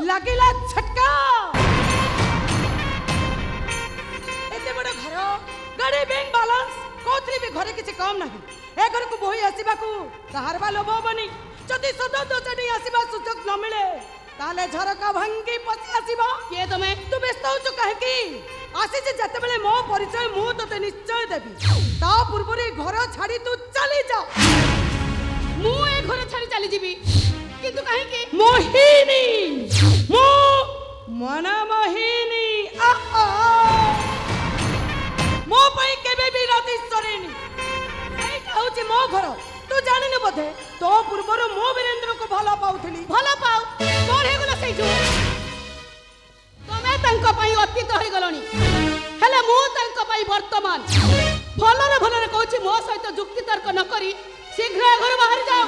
लगिला झटका एते बड़ घर गाड़ी बैंक बैलेंस कोथरी भी घरे किछि कम नाही ए घर को बोही आसीबा को कहार बा लोभ बनी जदि सदा तो चढ़ी आसीबा सुजोग न मिले ताले झरका भंगी पसी आसीबा के तमे तू व्यस्त हो काहे की आसी जे जते बेले मो परिचय मु तते निश्चय देबी ता पूर्वरी घर छाड़ी तू चली जा मु ए घर छाड़ी चली जीबी किंतु काहे की मोहिनी मो मन मोहिनी आ आ मो पई केबे भी राती सरेनी एटा होची मो घर तू जानि न बधे तो पूर्वर मो वीरेंद्र को भला पाउथली भला पाउ कोन हे गला सही जो तमे तंक पई अतीत होई गलोनी हेले मु तंक पई वर्तमान भलरे कहूची मो सहित जुक्ति तर्क न करी शीघ्र घर बाहर जाओ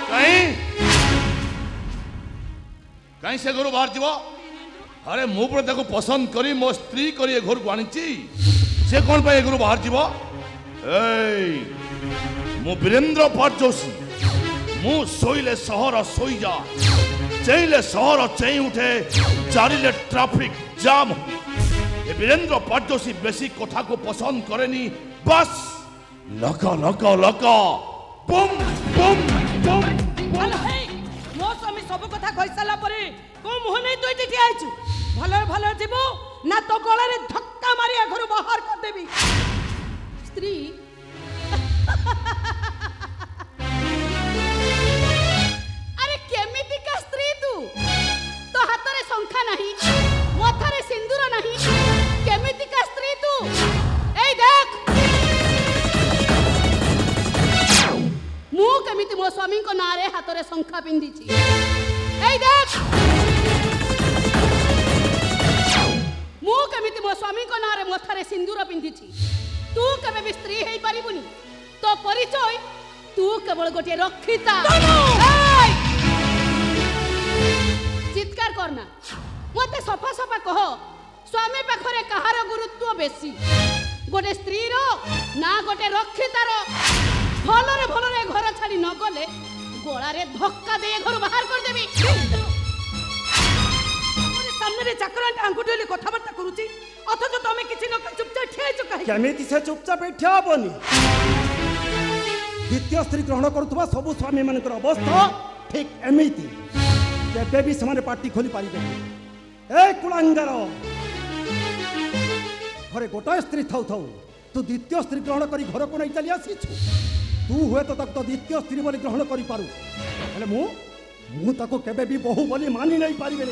कहीं से घर बाहर जीव अरे मु पर ताको पसंद करी मो स्त्री करी घर को आनीची से कौन पे घर बाहर जीव मु वीरेंद्र पाटजोशी मु सोइले सहर सोई जा चैले सहर चई उठे चारिले ट्रैफिक जाम ए वीरेंद्र पाटजोशी बेसी कथा को पसंद करेनी बस लका लका लका बम बम बम मो स्वामी सब कथा कहि साला परे को मुह नै तोइ टिटी आइछु भलर जीवो ना तो गळे रे धक्का मारी घर बाहर कर देबी स्त्री अरे केमिति का स्त्री तू तो हाथ रे संख्या नहीं माथा रे सिंदूर नहीं केमिति का स्त्री तू एई देख मु केमिति मो स्वामी को नारे हाथ रे संख्या पिंदी छी एई देख मु केमिति मो स्वामी को नारे माथा रे सिंदूर पिंदी छी तू केबे भी स्त्री हेई परिबुनी तो परिचय तू केवल गोटे रक्षिता चित्कार करना मते सफा सफा कह स्वामी पाखरे कहार गुरुत्व बेसी गोटे स्त्री रो ना गोटे रक्षितार भलरे घर छाड़ी न गले गोला रे धक्का दे घर बाहर कर देबी सामने रे चाकरांट आंगुठीले कथाबार्ता करूची अथच तमे किछि न चुपचाप ठिया छु काहे केमिति से चुपचाप ठिया बनी द्वितीय स्त्री ग्रहण करुवा सब स्वामी मानकर अवस्था ठीक एमिति केबे भी समान पार्टी खोली पारिबे ए कुलांगार घरे गोटाए स्त्री थाउ थाउ तू द्वितीय स्त्री ग्रहण करी घर को नहीं चली आसी तू हुए तो तक तो द्वितीय स्त्री बोली ग्रहण करि पारु हेले मु ताको केबे भी बहु बोली मानी नहीं पारिबे